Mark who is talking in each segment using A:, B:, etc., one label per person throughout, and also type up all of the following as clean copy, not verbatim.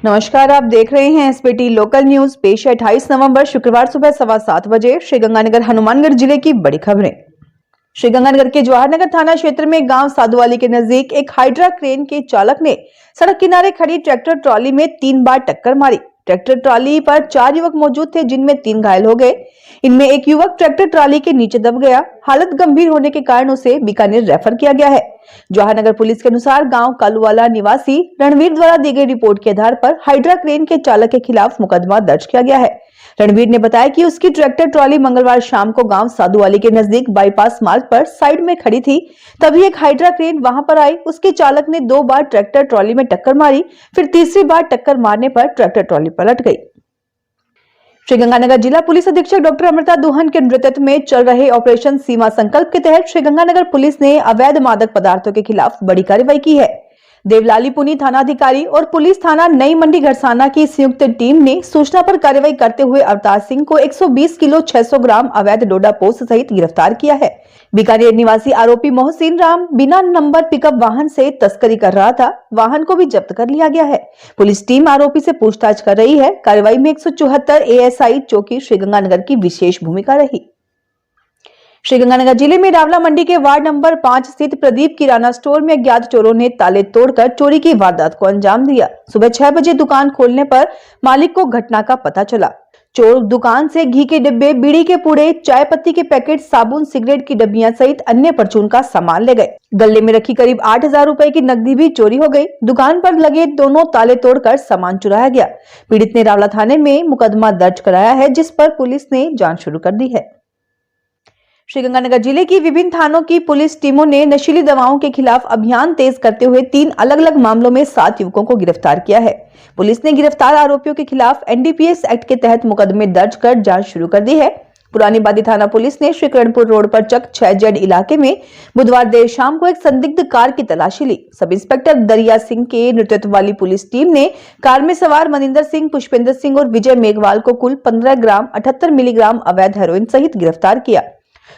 A: नमस्कार, आप देख रहे हैं एसपीटी लोकल न्यूज। पेश है 28 नवंबर शुक्रवार सुबह 7:15 बजे श्रीगंगानगर हनुमानगढ़ जिले की बड़ी खबरें। श्रीगंगानगर के जवाहरनगर थाना क्षेत्र में गांव साधुवाली के नजदीक एक हाइड्रा क्रेन के चालक ने सड़क किनारे खड़ी ट्रैक्टर ट्रॉली में 3 बार टक्कर मारी। ट्रैक्टर ट्रॉली पर 4 युवक मौजूद थे, जिनमें 3 घायल हो गए। इनमें एक युवक ट्रैक्टर ट्रॉली के नीचे दब गया। हालत गंभीर होने के कारण उसे बीकानेर रेफर किया गया है। जवाहरनगर पुलिस के अनुसार गांव कालूवाला निवासी रणवीर द्वारा दी गई रिपोर्ट के आधार पर हाइड्रा क्रेन के चालक के खिलाफ मुकदमा दर्ज किया गया है। रणवीर ने बताया कि उसकी ट्रैक्टर ट्रॉली मंगलवार शाम को गांव साधुवाली के नजदीक बाईपास मार्ग पर साइड में खड़ी थी, तभी एक हाइड्रा क्रेन वहां पर आई। उसके चालक ने 2 बार ट्रैक्टर ट्रॉली में टक्कर मारी, फिर तीसरी बार टक्कर मारने पर ट्रैक्टर ट्रॉली पलट गई। श्रीगंगानगर जिला पुलिस अधीक्षक डॉक्टर अमृता दुहन के नेतृत्व में चल रहे ऑपरेशन सीमा संकल्प के तहत श्रीगंगानगर पुलिस ने अवैध मादक पदार्थों के खिलाफ बड़ी कार्रवाई की है। देवलाली पुनी थानाधिकारी और पुलिस थाना नई मंडी घरसाना की संयुक्त टीम ने सूचना पर कार्रवाई करते हुए अवतार सिंह को 120 किलो 600 ग्राम अवैध डोडा पोस्त सहित गिरफ्तार किया है। बीकानेर निवासी आरोपी मोहसिन राम बिना नंबर पिकअप वाहन से तस्करी कर रहा था। वाहन को भी जब्त कर लिया गया है। पुलिस टीम आरोपी से पूछताछ कर रही है। कार्रवाई में 174 एएसआई चौकी श्रीगंगानगर की विशेष भूमिका रही। श्रीगंगानगर जिले में रावला मंडी के वार्ड नंबर 5 स्थित प्रदीप किराना स्टोर में अज्ञात चोरों ने ताले तोड़कर चोरी की वारदात को अंजाम दिया। सुबह 6 बजे दुकान खोलने पर मालिक को घटना का पता चला। चोर दुकान से घी के डिब्बे, बीड़ी के पुड़े, चाय पत्ती के पैकेट, साबुन, सिगरेट की डब्बियां सहित अन्य परचून का सामान ले गए। गले में रखी करीब 8,000 रुपए की नकदी भी चोरी हो गई। दुकान पर लगे दोनों ताले तोड़कर सामान चुराया गया। पीड़ित ने रावला थाने में मुकदमा दर्ज कराया है, जिस पर पुलिस ने जांच शुरू कर दी है। श्रीगंगानगर जिले की विभिन्न थानों की पुलिस टीमों ने नशीली दवाओं के खिलाफ अभियान तेज करते हुए 3 अलग-अलग मामलों में 7 युवकों को गिरफ्तार किया है। पुलिस ने गिरफ्तार आरोपियों के खिलाफ एनडीपीएस एक्ट के तहत मुकदमे दर्ज कर जांच शुरू कर दी है। पुरानी बादी थाना पुलिस ने श्रीकरणपुर रोड पर चक 6Z इलाके में बुधवार देर शाम को एक संदिग्ध कार की तलाशी ली। सब इंस्पेक्टर दरिया सिंह के नेतृत्व वाली पुलिस टीम ने कार में सवार मनिंदर सिंह, पुष्पेंद्र सिंह और विजय मेघवाल को कुल 15 ग्राम 78 मिलीग्राम अवैध हेरोइन सहित गिरफ्तार किया।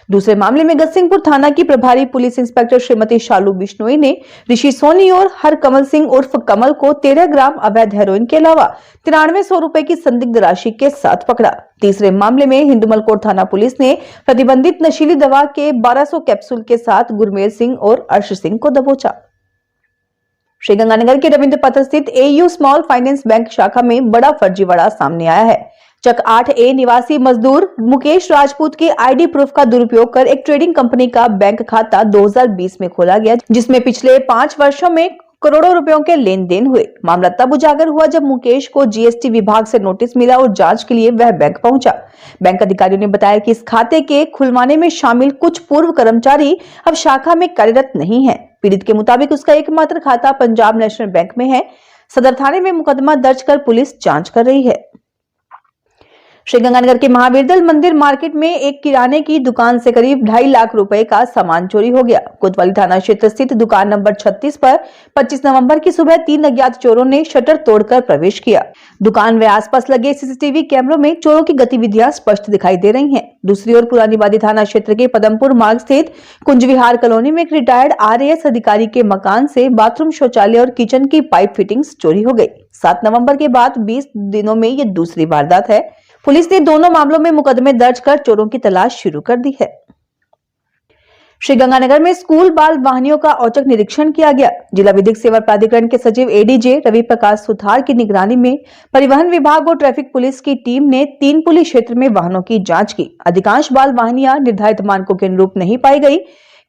A: दूसरे मामले में गसिंगपुर थाना की प्रभारी पुलिस इंस्पेक्टर श्रीमती शालू बिश्नोई ने ऋषि सोनी और हरकमल सिंह उर्फ कमल को 13 ग्राम अवैध हेरोइन के अलावा 9300 रुपए की संदिग्ध राशि के साथ पकड़ा। तीसरे मामले में हिंदुमलकोट थाना पुलिस ने प्रतिबंधित नशीली दवा के 1200 कैप्सूल के साथ गुरमेल सिंह और अर्श सिंह को दबोचा। श्रीगंगानगर के रविंद्र पथ स्थित एयू स्मॉल फाइनेंस बैंक शाखा में बड़ा फर्जीवाड़ा सामने आया है। चक 8A निवासी मजदूर मुकेश राजपूत के आईडी प्रूफ का दुरुपयोग कर एक ट्रेडिंग कंपनी का बैंक खाता 2020 में खोला गया, जिसमें पिछले 5 वर्षों में करोड़ों रुपयों के लेन देन हुए। मामला तब उजागर हुआ जब मुकेश को जीएसटी विभाग से नोटिस मिला और जांच के लिए वह बैंक पहुंचा। बैंक अधिकारियों ने बताया कि इस खाते के खुलवाने में शामिल कुछ पूर्व कर्मचारी अब शाखा में कार्यरत नहीं है। पीड़ित के मुताबिक उसका एकमात्र खाता पंजाब नेशनल बैंक में है। सदर थाने में मुकदमा दर्ज कर पुलिस जांच कर रही है। श्रीगंगानगर के महावीरदल मंदिर मार्केट में एक किराने की दुकान से करीब 2.5 लाख रुपए का सामान चोरी हो गया। कोतवाली थाना क्षेत्र स्थित दुकान नंबर 36 पर 25 नवंबर की सुबह 3 अज्ञात चोरों ने शटर तोड़कर प्रवेश किया। दुकान व आसपास लगे सीसीटीवी कैमरों में चोरों की गतिविधियां स्पष्ट दिखाई दे रही हैं। दूसरी ओर पुरानी बादी थाना क्षेत्र के पदमपुर मार्ग स्थित कुंज विहार कॉलोनी में एक रिटायर्ड आरएएस अधिकारी के मकान से बाथरूम, शौचालय और किचन की पाइप फिटिंग्स चोरी हो गई। 7 नवंबर के बाद 20 दिनों में ये दूसरी वारदात है। पुलिस ने दोनों मामलों में मुकदमे दर्ज कर चोरों की तलाश शुरू कर दी है। श्रीगंगानगर में स्कूल बाल वाहनों का औचक निरीक्षण किया गया। जिला विधिक सेवा प्राधिकरण के सचिव एडीजे रवि प्रकाश सुथार की निगरानी में परिवहन विभाग और ट्रैफिक पुलिस की टीम ने 3 पुलिस क्षेत्र में वाहनों की जांच की। अधिकांश बाल वाहनियां निर्धारित मानकों के अनुरूप नहीं पाई गई।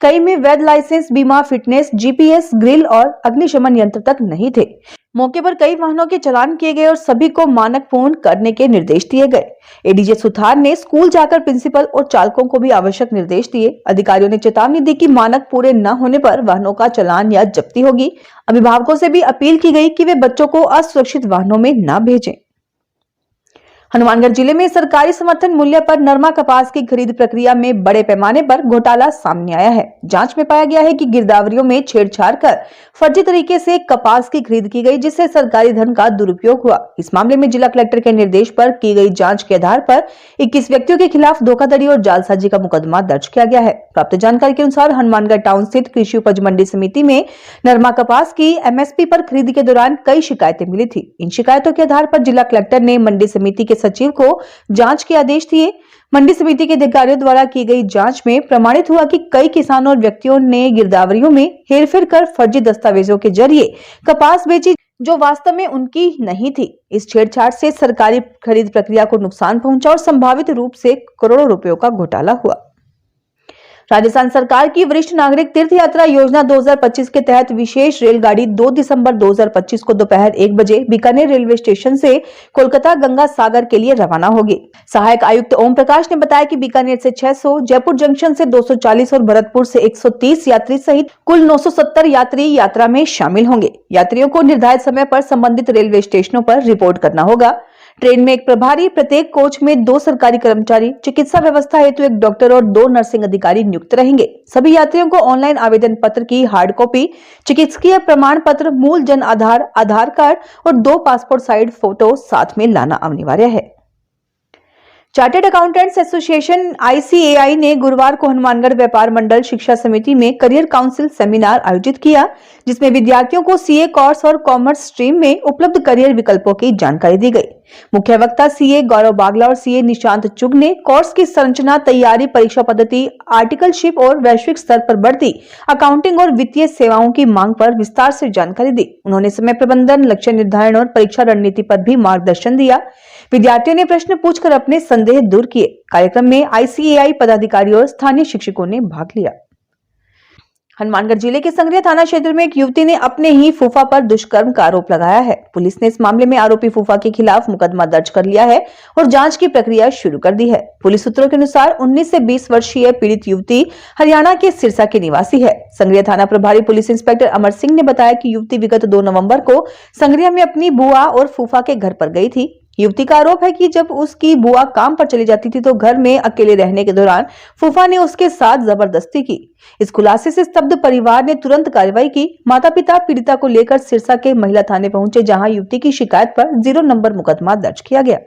A: कई में वैध लाइसेंस, बीमा, फिटनेस, जीपीएस, ग्रिल और अग्निशमन यंत्र तक नहीं थे। मौके पर कई वाहनों के चालान किए गए और सभी को मानक पूर्ण करने के निर्देश दिए गए। एडीजे सुथार ने स्कूल जाकर प्रिंसिपल और चालकों को भी आवश्यक निर्देश दिए। अधिकारियों ने चेतावनी दी कि मानक पूरे न होने पर वाहनों का चालान या जब्ती होगी। अभिभावकों से भी अपील की गई कि वे बच्चों को असुरक्षित वाहनों में न भेजें। हनुमानगढ़ जिले में सरकारी समर्थन मूल्य पर नरमा कपास की खरीद प्रक्रिया में बड़े पैमाने पर घोटाला सामने आया है। जांच में पाया गया है कि गिरदावरियों में छेड़छाड़ कर फर्जी तरीके से कपास की खरीद की गई, जिससे सरकारी धन का दुरुपयोग हुआ। इस मामले में जिला कलेक्टर के निर्देश पर की गई जांच के आधार पर 21 व्यक्तियों के खिलाफ धोखाधड़ी और जालसाजी का मुकदमा दर्ज किया गया है। प्राप्त जानकारी के अनुसार हनुमानगढ़ टाउन स्थित कृषि उपज मंडी समिति में नरमा कपास की एमएसपी पर खरीद के दौरान कई शिकायतें मिली थी। इन शिकायतों के आधार पर जिला कलेक्टर ने मंडी समिति के सचिव को जांच के आदेश दिए। मंडी समिति के अधिकारियों द्वारा की गई जांच में प्रमाणित हुआ कि कई किसानों और व्यक्तियों ने गिरदावरियों में हेरफेर कर फर्जी दस्तावेजों के जरिए कपास बेची, जो वास्तव में उनकी नहीं थी। इस छेड़छाड़ से सरकारी खरीद प्रक्रिया को नुकसान पहुंचा और संभावित रूप से करोड़ों रुपयों का घोटाला हुआ। राजस्थान सरकार की वरिष्ठ नागरिक तीर्थ यात्रा योजना 2025 के तहत विशेष रेलगाड़ी 2 दिसंबर 2025 को दोपहर 1 बजे बीकानेर रेलवे स्टेशन से कोलकाता गंगा सागर के लिए रवाना होगी। सहायक आयुक्त ओम प्रकाश ने बताया कि बीकानेर से 600, जयपुर जंक्शन से 240 और भरतपुर से 130 यात्री सहित कुल 970 यात्री यात्रा में शामिल होंगे। यात्रियों को निर्धारित समय पर संबंधित रेलवे स्टेशनों पर रिपोर्ट करना होगा। ट्रेन में एक प्रभारी, प्रत्येक कोच में 2 सरकारी कर्मचारी, चिकित्सा व्यवस्था हेतु 1 डॉक्टर और 2 नर्सिंग अधिकारी नियुक्त रहेंगे। सभी यात्रियों को ऑनलाइन आवेदन पत्र की हार्ड कॉपी, चिकित्सकीय प्रमाण पत्र, मूल जन आधार, आधार कार्ड और 2 पासपोर्ट साइज फोटो साथ में लाना अनिवार्य है। चार्टर्ड अकाउंटेंट्स एसोसिएशन ICAI ने गुरुवार को हनुमानगढ़ व्यापार मंडल शिक्षा समिति में करियर काउंसिल सेमिनार आयोजित किया, जिसमें विद्यार्थियों को CA कोर्स और कॉमर्स स्ट्रीम में उपलब्ध करियर विकल्पों की जानकारी दी गई। मुख्य वक्ता CA गौरव बागला और CA निशांत चुग ने कोर्स की संरचना, तैयारी, परीक्षा पद्धति, आर्टिकलशिप और वैश्विक स्तर पर बढ़ती अकाउंटिंग और वित्तीय सेवाओं की मांग पर विस्तार से जानकारी दी। उन्होंने समय प्रबंधन, लक्ष्य निर्धारण और परीक्षा रणनीति पर भी मार्गदर्शन दिया। विद्यार्थियों ने प्रश्न पूछकर अपने संदेह दूर किए। कार्यक्रम में ICAI पदाधिकारी और स्थानीय शिक्षकों ने भाग लिया। हनुमानगढ़ जिले के संगरिया थाना क्षेत्र में एक युवती ने अपने ही फूफा पर दुष्कर्म का आरोप लगाया है। पुलिस ने इस मामले में आरोपी फूफा के खिलाफ मुकदमा दर्ज कर लिया है और जांच की प्रक्रिया शुरू कर दी है। पुलिस सूत्रों के अनुसार 19 से 20 वर्षीय पीड़ित युवती हरियाणा के सिरसा की निवासी है। संगरिया थाना प्रभारी पुलिस इंस्पेक्टर अमर सिंह ने बताया कि युवती विगत 2 नवंबर को संगरिया में अपनी बुआ और फूफा के घर पर गई थी। युवती का आरोप है कि जब उसकी बुआ काम पर चली जाती थी तो घर में अकेले रहने के दौरान फूफा ने उसके साथ जबरदस्ती की। इस खुलासे से स्तब्ध परिवार ने तुरंत कार्रवाई की। माता पिता पीड़िता को लेकर सिरसा के महिला थाने पहुंचे, जहां युवती की शिकायत पर 0 नंबर मुकदमा दर्ज किया गया।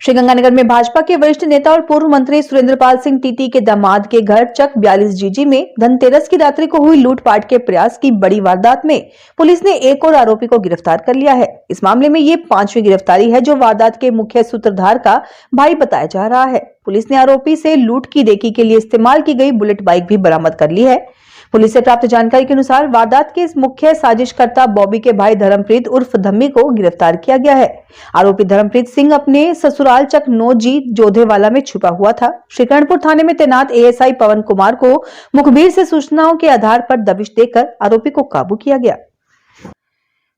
A: श्रीगंगानगर में भाजपा के वरिष्ठ नेता और पूर्व मंत्री सुरेंद्रपाल सिंह टीटी के दामाद के घर चक 42 जीजी में धनतेरस की रात्रि को हुई लूटपाट के प्रयास की बड़ी वारदात में पुलिस ने एक और आरोपी को गिरफ्तार कर लिया है। इस मामले में ये 5वीं गिरफ्तारी है, जो वारदात के मुख्य सूत्रधार का भाई बताया जा रहा है। पुलिस ने आरोपी से लूट की रेकी के लिए इस्तेमाल की गई बुलेट बाइक भी बरामद कर ली है। पुलिस से प्राप्त जानकारी के अनुसार वारदात के इस मुख्य साजिशकर्ता बॉबी के भाई धर्मप्रीत उर्फ धम्मी को गिरफ्तार किया गया है। आरोपी धर्मप्रीत सिंह अपने ससुराल चक 9G जोधेवाला में छुपा हुआ था। श्रीकरणपुर थाने में तैनात ASI पवन कुमार को मुखबिर से सूचनाओं के आधार पर दबिश देकर आरोपी को काबू किया गया।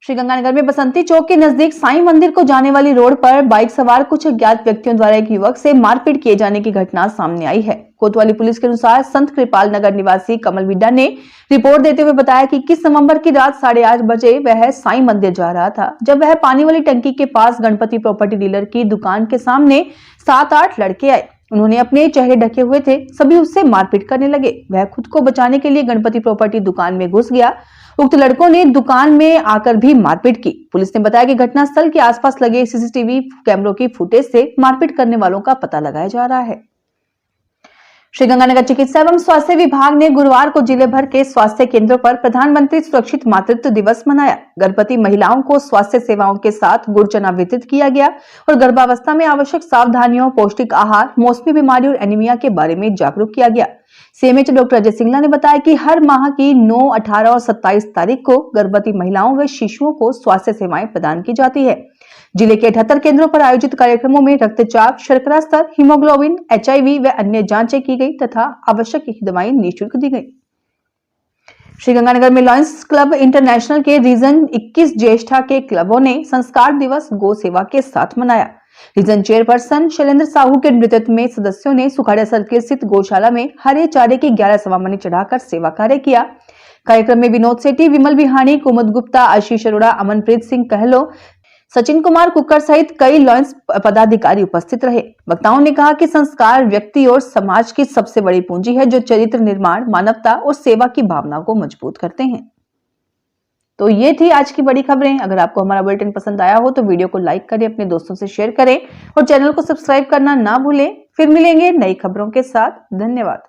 A: श्रीगंगानगर में बसंती चौक के नजदीक साईं मंदिर को जाने वाली रोड पर बाइक सवार कुछ अज्ञात व्यक्तियों द्वारा एक युवक से मारपीट किए जाने की घटना सामने आई है। कोतवाली पुलिस के अनुसार संत कृपाल नगर निवासी कमल विड्डा ने रिपोर्ट देते हुए बताया कि 21 नवंबर की रात 8:30 बजे वह साईं मंदिर जा रहा था। जब वह पानी वाली टंकी के पास गणपति प्रॉपर्टी डीलर की दुकान के सामने 7-8 लड़के आए। उन्होंने अपने चेहरे ढके हुए थे, सभी उससे मारपीट करने लगे। वह खुद को बचाने के लिए गणपति प्रॉपर्टी दुकान में घुस गया। उक्त लड़कों ने दुकान में आकर भी मारपीट की। पुलिस ने बताया कि घटनास्थल के आसपास लगे CCTV कैमरों की फुटेज से मारपीट करने वालों का पता लगाया जा रहा है। श्रीगंगानगर चिकित्सा एवं स्वास्थ्य विभाग ने गुरुवार को जिले भर के स्वास्थ्य केंद्रों पर प्रधानमंत्री सुरक्षित मातृत्व दिवस मनाया। गर्भवती महिलाओं को स्वास्थ्य सेवाओं के साथ गुड़ चना वितरित किया गया और गर्भावस्था में आवश्यक सावधानियों, पौष्टिक आहार, मौसमी बीमारी और एनीमिया के बारे में जागरूक किया गया। CMH डॉक्टर अजय सिंगला ने बताया कि हर माह की 9, 18 और 27 तारीख को गर्भवती महिलाओं व शिशुओं को स्वास्थ्य सेवाएं प्रदान की जाती है। जिले के 78 केंद्रों पर आयोजित कार्यक्रमों में रक्तचाप, शर्करा स्तर, हीमोग्लोबिन, HIV व अन्य जांचें की गई तथा आवश्यक दवाएं निःशुल्क दी गई। श्रीगंगानगर में लॉयंस क्लब इंटरनेशनल के रीजन 21 ज्येष्ठा के क्लबों ने संस्कार दिवस गौ सेवा के साथ मनाया। रीजन चेयरपर्सन शैलेंद्र साहू के नेतृत्व में सदस्यों ने सुखाड़िया सर्किल स्थित गौशाला में हरे चारे की 11 सवा मनी चढ़ाकर सेवा कार्य किया। कार्यक्रम में विनोद सेठी, विमल बिहानी, कुमुद गुप्ता, आशीष अरोड़ा, अमनप्रीत सिंह कहलो, सचिन कुमार कुक्कर सहित कई लॉयंस पदाधिकारी उपस्थित रहे। वक्ताओं ने कहा कि संस्कार व्यक्ति और समाज की सबसे बड़ी पूंजी है जो चरित्र निर्माण, मानवता और सेवा की भावना को मजबूत करते हैं। तो ये थी आज की बड़ी खबरें। अगर आपको हमारा बुलेटिन पसंद आया हो तो वीडियो को लाइक करें, अपने दोस्तों से शेयर करें और चैनल को सब्सक्राइब करना ना भूलें। फिर मिलेंगे नई खबरों के साथ। धन्यवाद।